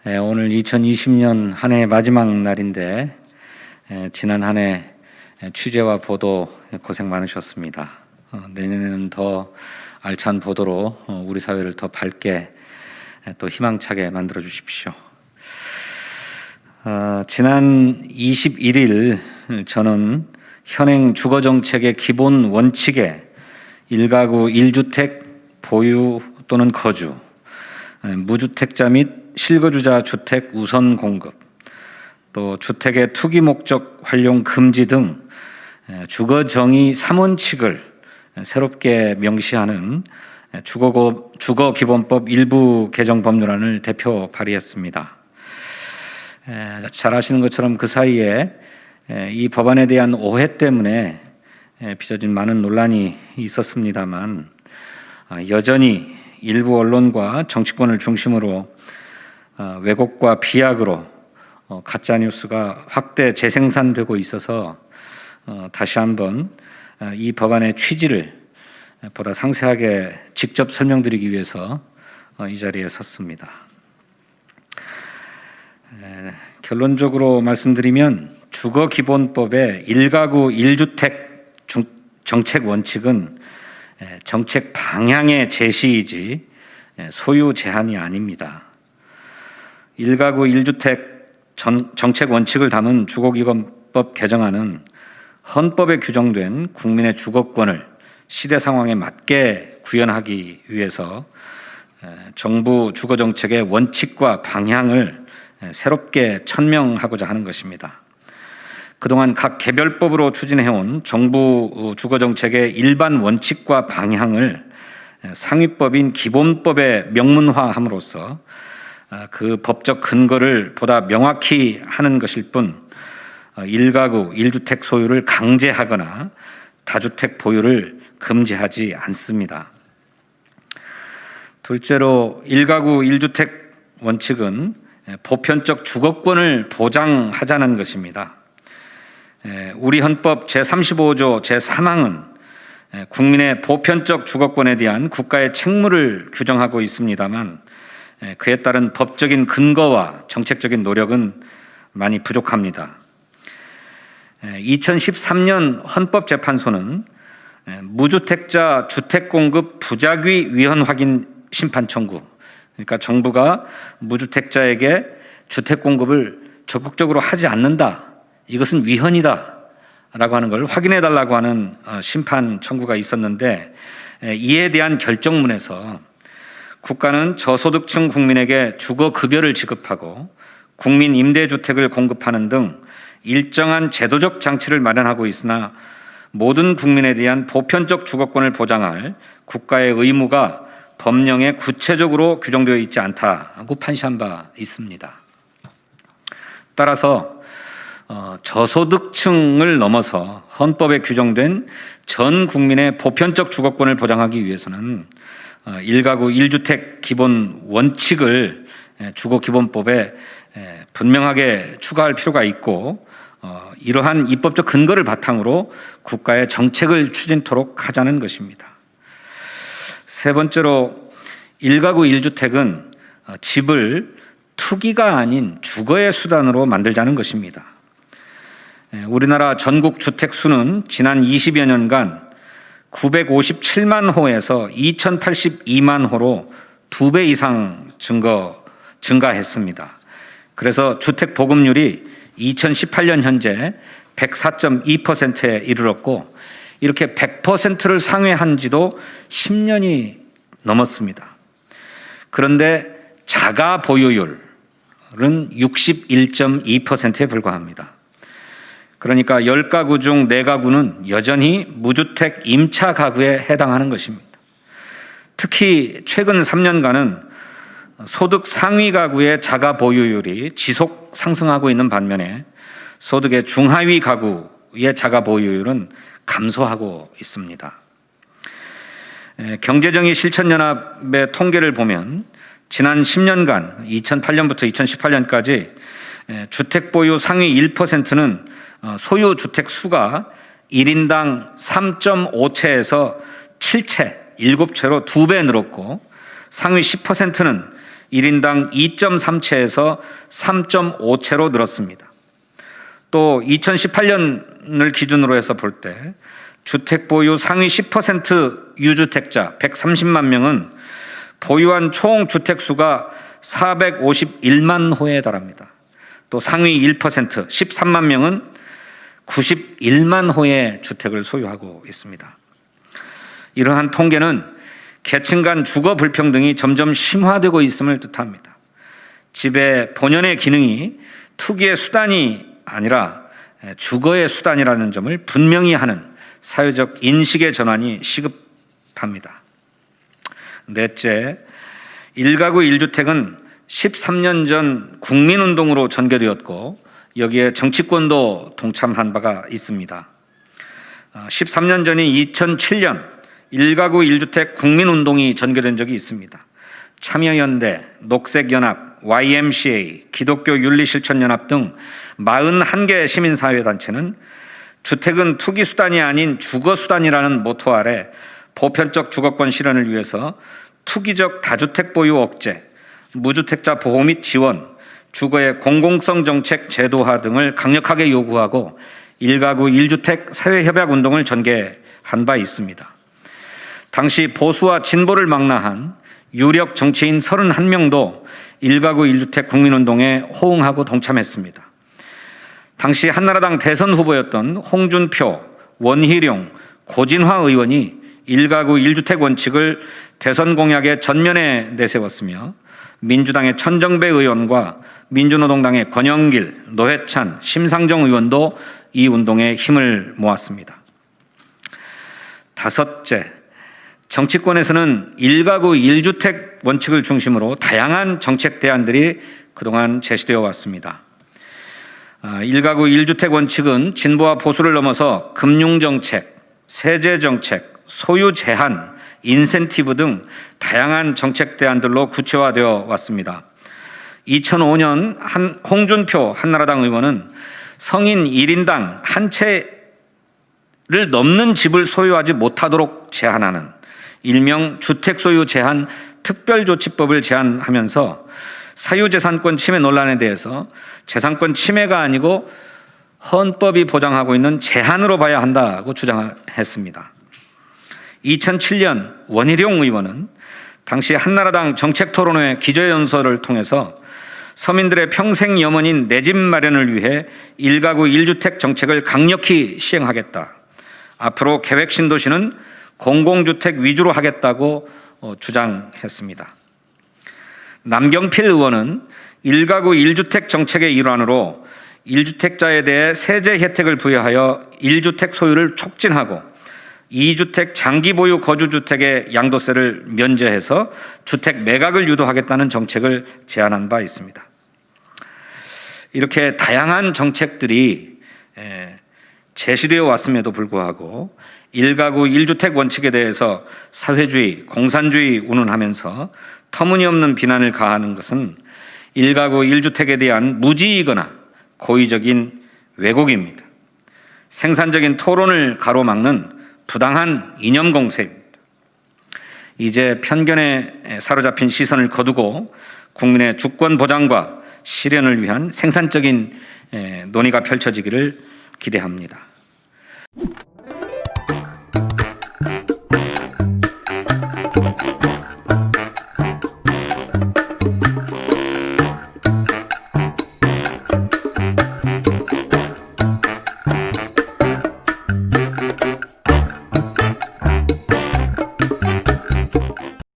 오늘 2020년 한 해 마지막 날인데 지난 한 해 취재와 보도 고생 많으셨습니다. 내년에는 더 알찬 보도로 우리 사회를 더 밝게 또 희망차게 만들어 주십시오. 지난 21일 저는 현행 주거정책의 기본 원칙에 1가구 1주택 보유 또는 거주, 무주택자 및 실거주자 주택 우선 공급, 또 주택의 투기 목적 활용 금지 등 주거정의 3원칙을 새롭게 명시하는 주거기본법 일부 개정 법률안을 대표 발의했습니다. 잘 아시는 것처럼 그 사이에 이 법안에 대한 오해 때문에 빚어진 많은 논란이 있었습니다만 여전히 일부 언론과 정치권을 중심으로 왜곡과 비약으로 가짜뉴스가 확대 재생산되고 있어서 다시 한번 이 법안의 취지를 보다 상세하게 직접 설명드리기 위해서 이 자리에 섰습니다. 결론적으로 말씀드리면 주거기본법의 1가구 1주택 정책 원칙은 정책 방향의 제시이지 소유 제한이 아닙니다. 1가구 1주택 정책 원칙을 담은 주거기본법 개정안은 헌법에 규정된 국민의 주거권을 시대 상황에 맞게 구현하기 위해서 정부 주거정책의 원칙과 방향을 새롭게 천명하고자 하는 것입니다. 그동안 각 개별법으로 추진해온 정부 주거정책의 일반 원칙과 방향을 상위법인 기본법에 명문화함으로써 그 법적 근거를 보다 명확히 하는 것일 뿐 1가구 1주택 소유를 강제하거나 다주택 보유를 금지하지 않습니다. 둘째로 1가구 1주택 원칙은 보편적 주거권을 보장하자는 것입니다. 우리 헌법 제35조 제3항은 국민의 보편적 주거권에 대한 국가의 책무를 규정하고 있습니다만 그에 따른 법적인 근거와 정책적인 노력은 많이 부족합니다. 2013년 헌법재판소는 무주택자 주택공급 부작위 위헌 확인 심판 청구, 그러니까 정부가 무주택자에게 주택공급을 적극적으로 하지 않는다, 이것은 위헌이다 라고 하는 걸 확인해 달라고 하는 심판 청구가 있었는데 이에 대한 결정문에서 국가는 저소득층 국민에게 주거급여를 지급하고 국민 임대주택을 공급하는 등 일정한 제도적 장치를 마련하고 있으나 모든 국민에 대한 보편적 주거권을 보장할 국가의 의무가 법령에 구체적으로 규정되어 있지 않다고 판시한 바 있습니다. 따라서 저소득층을 넘어서 헌법에 규정된 전 국민의 보편적 주거권을 보장하기 위해서는 1가구 1주택 기본 원칙을 주거기본법에 분명하게 추가할 필요가 있고 이러한 입법적 근거를 바탕으로 국가의 정책을 추진토록 하자는 것입니다. 세 번째로 1가구 1주택은 집을 투기가 아닌 주거의 수단으로 만들자는 것입니다. 우리나라 전국 주택 수는 지난 20여 년간 957만 호에서 2082만 호로 2배 이상 증가했습니다. 그래서 주택 보급률이 2018년 현재 104.2%에 이르렀고 이렇게 100%를 상회한 지도 10년이 넘었습니다. 그런데 자가 보유율은 61.2%에 불과합니다. 그러니까 10가구 중 4가구는 여전히 무주택 임차 가구에 해당하는 것입니다. 특히 최근 3년간은 소득 상위 가구의 자가 보유율이 지속 상승하고 있는 반면에 소득의 중하위 가구의 자가 보유율은 감소하고 있습니다. 경제정의 실천연합의 통계를 보면 지난 10년간 2008년부터 2018년까지 주택 보유 상위 1%는 소유 주택 수가 1인당 3.5채에서 7채, 7채로 2배 늘었고 상위 10%는 1인당 2.3채에서 3.5채로 늘었습니다. 또 2018년을 기준으로 해서 볼 때 주택 보유 상위 10% 유주택자 130만 명은 보유한 총 주택수가 451만 호에 달합니다. 또 상위 1% 13만 명은 91만 호의 주택을 소유하고 있습니다. 이러한 통계는 계층 간 주거 불평등이 점점 심화되고 있음을 뜻합니다. 집의 본연의 기능이 투기의 수단이 아니라 주거의 수단이라는 점을 분명히 하는 사회적 인식의 전환이 시급합니다. 넷째, 1가구 1주택은 13년 전 국민운동으로 전개되었고 여기에 정치권도 동참한 바가 있습니다. 13년 전이 2007년 1가구 1주택 국민운동이 전개된 적이 있습니다. 참여연대, 녹색연합, YMCA, 기독교윤리실천연합 등 41개 시민사회단체는 주택은 투기수단이 아닌 주거수단이라는 모토 아래 보편적 주거권 실현을 위해서 투기적 다주택 보유 억제, 무주택자 보호 및 지원, 주거의 공공성 정책 제도화 등을 강력하게 요구하고 1가구 1주택 사회협약운동을 전개한 바 있습니다. 당시 보수와 진보를 망라한 유력 정치인 31명도 1가구 1주택 국민운동에 호응하고 동참했습니다. 당시 한나라당 대선 후보였던 홍준표, 원희룡, 고진화 의원이 1가구 1주택 원칙을 대선 공약의 전면에 내세웠으며 민주당의 천정배 의원과 민주노동당의 권영길, 노회찬, 심상정 의원도 이 운동에 힘을 모았습니다. 다섯째, 정치권에서는 1가구 1주택 원칙을 중심으로 다양한 정책 대안들이 그동안 제시되어 왔습니다. 1가구 1주택 원칙은 진보와 보수를 넘어서 금융정책, 세제정책, 소유 제한, 인센티브 등 다양한 정책 대안들로 구체화되어 왔습니다. 2005년 홍준표 한나라당 의원은 성인 1인당 한 채를 넘는 집을 소유하지 못하도록 제한하는 일명 주택소유 제한 특별조치법을 제안하면서 사유재산권 침해 논란에 대해서 재산권 침해가 아니고 헌법이 보장하고 있는 제한으로 봐야 한다고 주장했습니다. 2007년 원희룡 의원은 당시 한나라당 정책토론회 기조연설을 통해서 서민들의 평생 염원인 내 집 마련을 위해 1가구 1주택 정책을 강력히 시행하겠다. 앞으로 계획 신도시는 공공주택 위주로 하겠다고 주장했습니다. 남경필 의원은 1가구 1주택 정책의 일환으로 1주택자에 대해 세제 혜택을 부여하여 1주택 소유를 촉진하고 2주택 장기 보유 거주주택의 양도세를 면제해서 주택 매각을 유도하겠다는 정책을 제안한 바 있습니다. 이렇게 다양한 정책들이 제시되어 왔음에도 불구하고 1가구 1주택 원칙에 대해서 사회주의, 공산주의 운운하면서 터무니없는 비난을 가하는 것은 1가구 1주택에 대한 무지이거나 고의적인 왜곡입니다. 생산적인 토론을 가로막는 부당한 이념 공세입니다. 이제 편견에 사로잡힌 시선을 거두고 국민의 주권 보장과 실현을 위한 생산적인 논의가 펼쳐지기를 기대합니다.